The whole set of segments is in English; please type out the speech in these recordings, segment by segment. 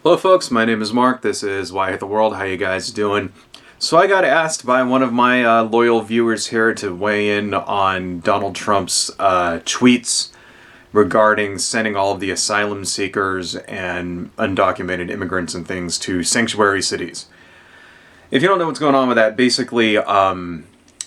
Hello folks, my name is Mark. This is Why I Hate the World. How you guys doing? So I got asked by one of my loyal viewers here to weigh in on Donald Trump's tweets regarding sending all of the asylum seekers and undocumented immigrants and things to sanctuary cities. If you don't know what's going on with that, basically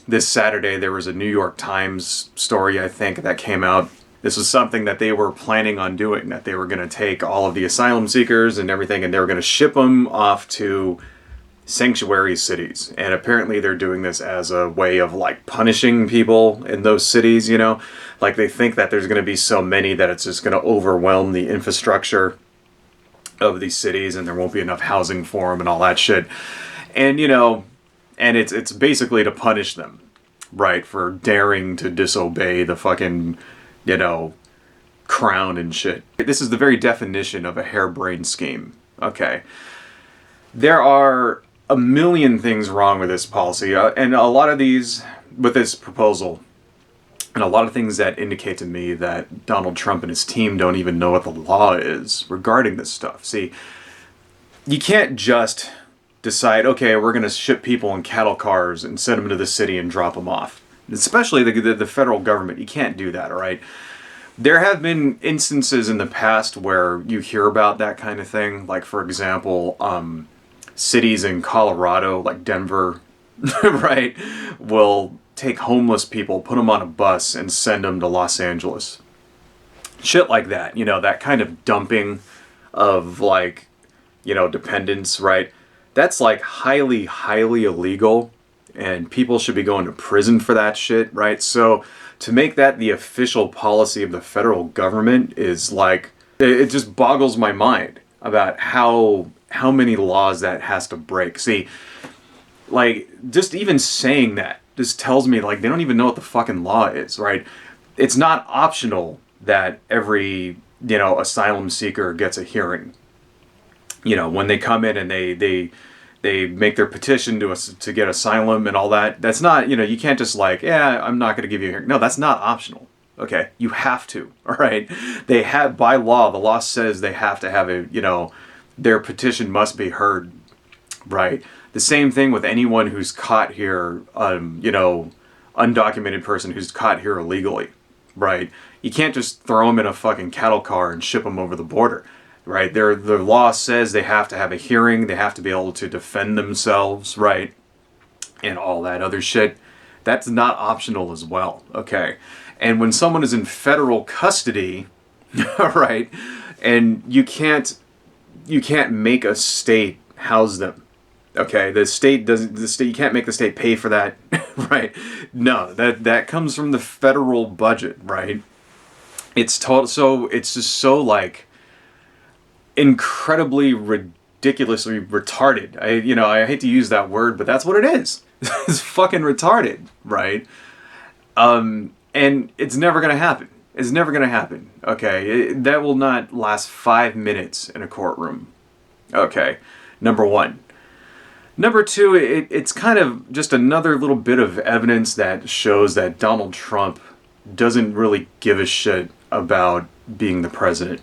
this Saturday there was a New York Times story, I think, that came out. This was something that they were planning on doing, that they were going to take all of the asylum seekers and everything and they were going to ship them off to sanctuary cities. And apparently they're doing this as a way of like punishing people in those cities, you know? Like they think that there's going to be so many that it's just going to overwhelm the infrastructure of these cities and there won't be enough housing for them and all that shit. And, you know, and it's basically to punish them, right, for daring to disobey the fucking, you know, crown and shit. This is the very definition of a harebrained scheme. Okay. There are a million things wrong with this policy, and a lot of these, with this proposal, and a lot of things that indicate to me that Donald Trump and his team don't even know what the law is regarding this stuff. See, you can't just decide, okay, we're going to ship people in cattle cars and send them to the city and drop them off. Especially the federal government. You can't do that, all right? There have been instances in the past where you hear about that kind of thing. Like, for example, cities in Colorado, like Denver, right, will take homeless people, put them on a bus, and send them to Los Angeles. Shit like that, you know, that kind of dumping of, like, you know, dependents, right? That's, like, highly, highly illegal. And people should be going to prison for that shit, right? So to make that the official policy of the federal government is like, it just boggles my mind about how many laws that has to break. See, like, just even saying that just tells me, like, they don't even know what the fucking law is, right? It's not optional that every, you know, asylum seeker gets a hearing. You know, when they come in and they make their petition to get asylum and all that. That's not, you know, you can't just like, yeah, I'm not going to give you a hearing. No, that's not optional. Okay, you have to. All right, they have, by law, the law says they have to have a, you know, their petition must be heard. Right. The same thing with anyone who's caught here, you know, undocumented person who's caught here illegally. Right. You can't just throw them in a fucking cattle car and ship them over the border. Right, the law says they have to have a hearing, they have to be able to defend themselves, right, and all that other shit. That's not optional as well, okay? And when someone is in federal custody, right, and you can't make a state house them, okay? You can't make the state pay for that, right? No, that comes from the federal budget, right? It's just so like incredibly ridiculously retarded. I hate to use that word, but that's what it is. It's fucking retarded, right? And it's never gonna happen. It's never gonna happen. Okay, that will not last 5 minutes in a courtroom. Okay, number one. Number two, it's kind of just another little bit of evidence that shows that Donald Trump doesn't really give a shit about being the president.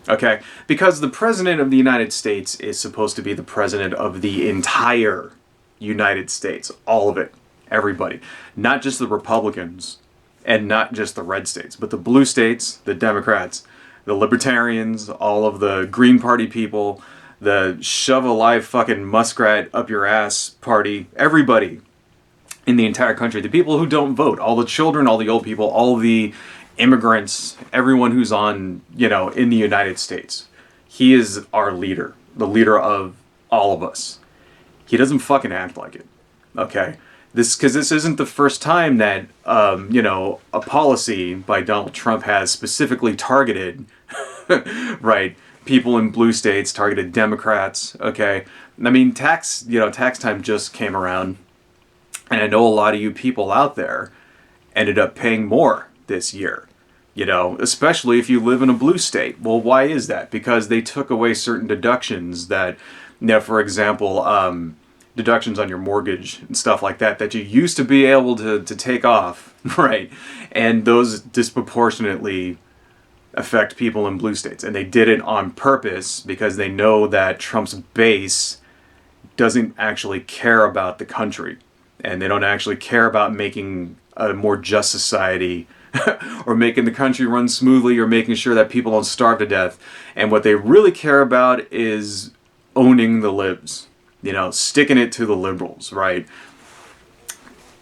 Okay, because the president of the United States is supposed to be the president of the entire United States, all of it, everybody, not just the Republicans and not just the red states, but the blue states, the Democrats, the libertarians, all of the Green Party people, the shove a live fucking muskrat up your ass party, everybody in the entire country, the people who don't vote, all the children, all the old people, all the immigrants, everyone who's on, you know, in the United States. He is our leader, the leader of all of us. He doesn't fucking act like it, okay? Because this isn't the first time that, you know, a policy by Donald Trump has specifically targeted, right, people in blue states, targeted Democrats, okay? I mean, tax time just came around, and I know a lot of you people out there ended up paying more this year, you know, especially if you live in a blue state. Well, why is that? Because they took away certain deductions that, you know, for example, deductions on your mortgage and stuff like that, that you used to be able to take off, right? And those disproportionately affect people in blue states. And they did it on purpose because they know that Trump's base doesn't actually care about the country. And they don't actually care about making a more just society or making the country run smoothly or making sure that people don't starve to death. And what they really care about is owning the libs, you know, sticking it to the liberals, right?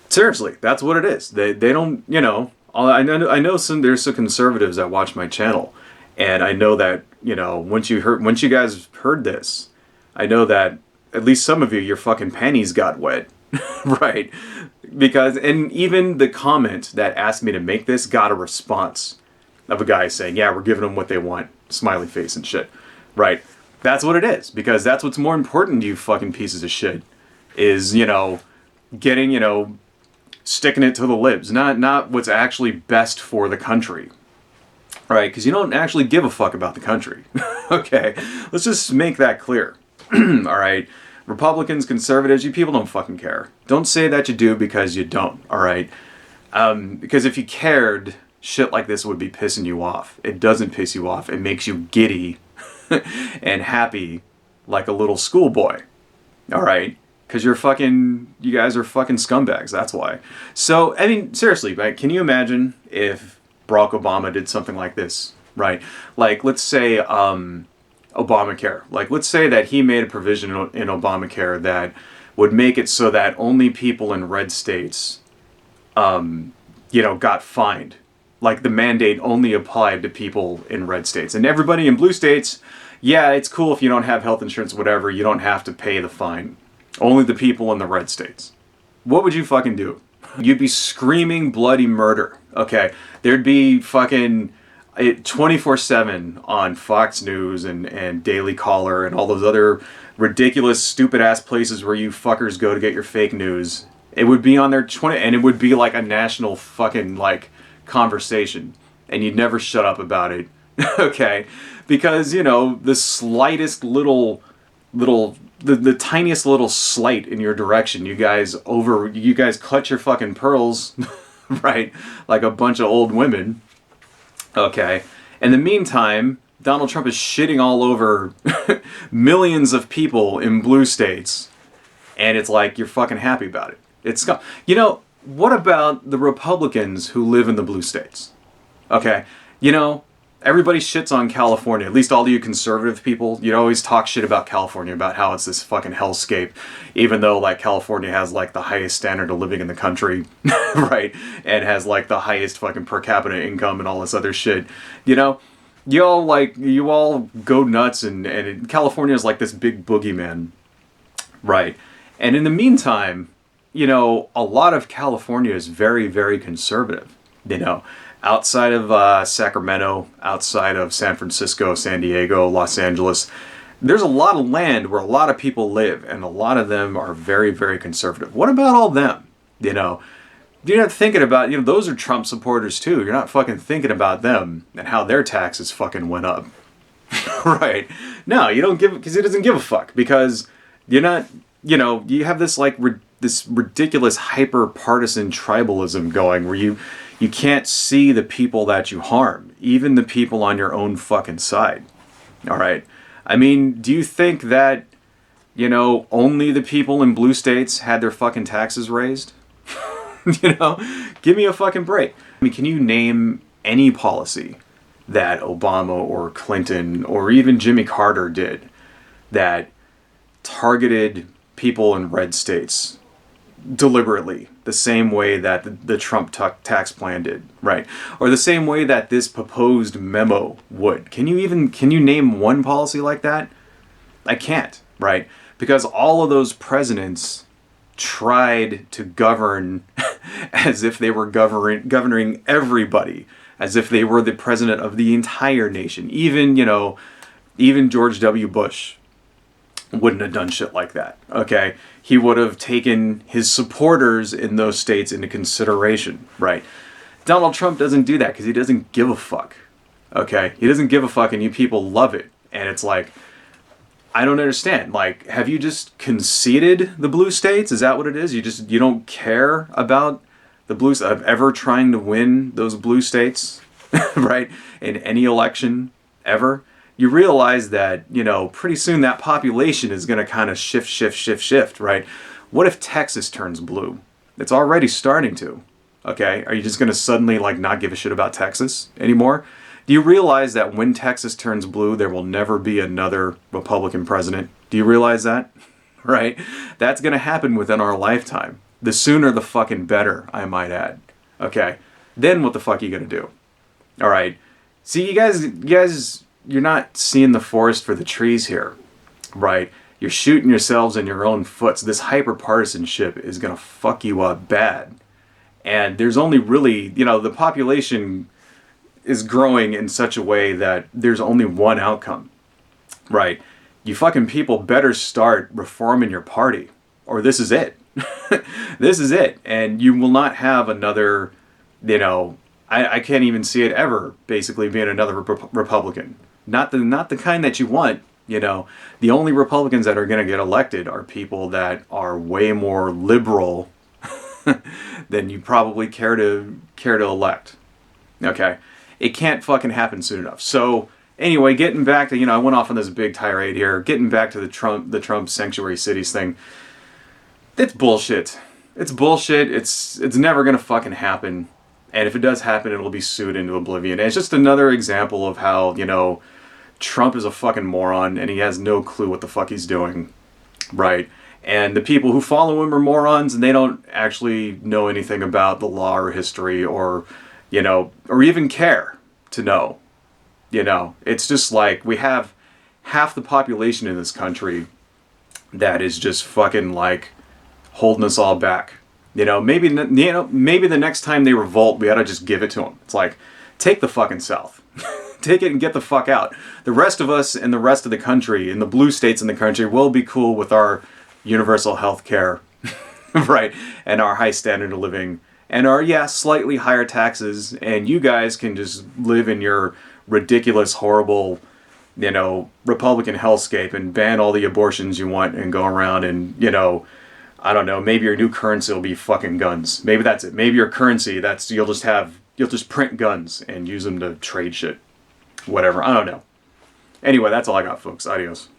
Seriously, that's what it is. They don't, you know, I know there's some conservatives that watch my channel, and I know that, you know, once you guys heard this, I know that at least some of you, your fucking panties got wet, right? Because, and even the comment that asked me to make this got a response of a guy saying, yeah, we're giving them what they want, smiley face and shit, right? That's what it is, because that's what's more important to you fucking pieces of shit, is, you know, getting, you know, sticking it to the libs, not what's actually best for the country, right? Because you don't actually give a fuck about the country. Okay, let's just make that clear. All right, Republicans, conservatives, you people don't fucking care. Don't say that you do, because you don't. All right, because if you cared, shit like this would be pissing you off. It doesn't piss you off. It makes you giddy and happy like a little schoolboy. All right. Because you guys are fucking scumbags, that's why. So, I mean, seriously, right? Can you imagine if Barack Obama did something like this, right? Like, let's say, Obamacare. Like, let's say that he made a provision in Obamacare that would make it so that only people in red states, you know, got fined. Like, the mandate only applied to people in red states. And everybody in blue states, yeah, it's cool if you don't have health insurance, whatever, you don't have to pay the fine. Only the people in the red states. What would you fucking do? You'd be screaming bloody murder. Okay, there'd be fucking 24/7 on Fox News and Daily Caller and all those other ridiculous, stupid-ass places where you fuckers go to get your fake news. It would be on their and it would be like a national fucking, like, conversation. And you'd never shut up about it. Okay? Because, you know, the slightest little the tiniest little slight in your direction, you guys clutch your fucking pearls, right? Like a bunch of old women. Okay. In the meantime, Donald Trump is shitting all over millions of people in blue states, and it's like you're fucking happy about it. You know, what about the Republicans who live in the blue states? Okay. You know, everybody shits on California, at least all you conservative people. You always talk shit about California, about how it's this fucking hellscape, even though, like, California has, like, the highest standard of living in the country, right? And has, like, the highest fucking per capita income and all this other shit. You know, you all go nuts, and California is like this big boogeyman, right? And in the meantime, you know, a lot of California is very, very conservative, you know. Outside of Sacramento, outside of San Francisco, San Diego, Los Angeles, there's a lot of land where a lot of people live, and a lot of them are very, very conservative. What about all them? You know, you're not thinking about, you know, those are Trump supporters too. You're not fucking thinking about them and how their taxes fucking went up. Right? No, you don't because he doesn't give a fuck, because you're not, you know, you have this, like, this ridiculous hyper-partisan tribalism going where you can't see the people that you harm, even the people on your own fucking side. All right? I mean, do you think that, you know, only the people in blue states had their fucking taxes raised? You know? Give me a fucking break. I mean, can you name any policy that Obama or Clinton or even Jimmy Carter did that targeted people in red states deliberately, the same way that the Trump tax plan did, right? Or the same way that this proposed memo would. Can you name one policy like that? I can't, right? Because all of those presidents tried to govern as if they were governing everybody, as if they were the president of the entire nation. Even, you know, even George W. Bush wouldn't have done shit like that, okay? He would have taken his supporters in those states into consideration, right? Donald Trump doesn't do that because he doesn't give a fuck, okay? He doesn't give a fuck, and you people love it. And it's like, I don't understand. Like, have you just conceded the blue states? Is that what it is? You don't care about the blues of ever trying to win those blue states? right, in any election ever, you realize that, pretty soon that population is going to kind of shift, right? What if Texas turns blue? It's already starting to. Okay, are you just going to suddenly like not give a shit about Texas anymore? Do you realize that when Texas turns blue, there will never be another Republican president? Do you realize that? Right? That's going to happen within our lifetime. The sooner the fucking better, I might add. Okay, then what the fuck are you going to do? All right. See, you guys, you're not seeing the forest for the trees here, right? You're shooting yourselves in your own foot. So this hyper-partisanship is going to fuck you up bad. And there's only really, the population is growing in such a way that there's only one outcome, right? You fucking people better start reforming your party, or this is it. This is it. And you will not have another, I can't even see it ever basically being another Republican. Not the kind that you want, The only Republicans that are going to get elected are people that are way more liberal than you probably care to elect. Okay? It can't fucking happen soon enough. So anyway, getting back to, I went off on this big tirade here. Getting back to the Trump sanctuary cities thing. It's bullshit. It's bullshit. It's never gonna fucking happen. And if it does happen, it'll be sued into oblivion. And it's just another example of how, Trump is a fucking moron and he has no clue what the fuck he's doing. Right? And the people who follow him are morons and they don't actually know anything about the law or history or, or even care to know. It's just like we have half the population in this country that is just fucking like holding us all back. Maybe the next time they revolt, we ought to just give it to them. It's like, take the fucking South. Take it and get the fuck out. The rest of us and the rest of the country, and the blue states in the country, will be cool with our universal health care, right? And our high standard of living, and our, slightly higher taxes, and you guys can just live in your ridiculous, horrible, Republican hellscape and ban all the abortions you want and go around and, I don't know, maybe your new currency will be fucking guns. Maybe that's it. Maybe your currency, you'll just print guns and use them to trade shit. Whatever. I don't know. Anyway, that's all I got, folks. Adios.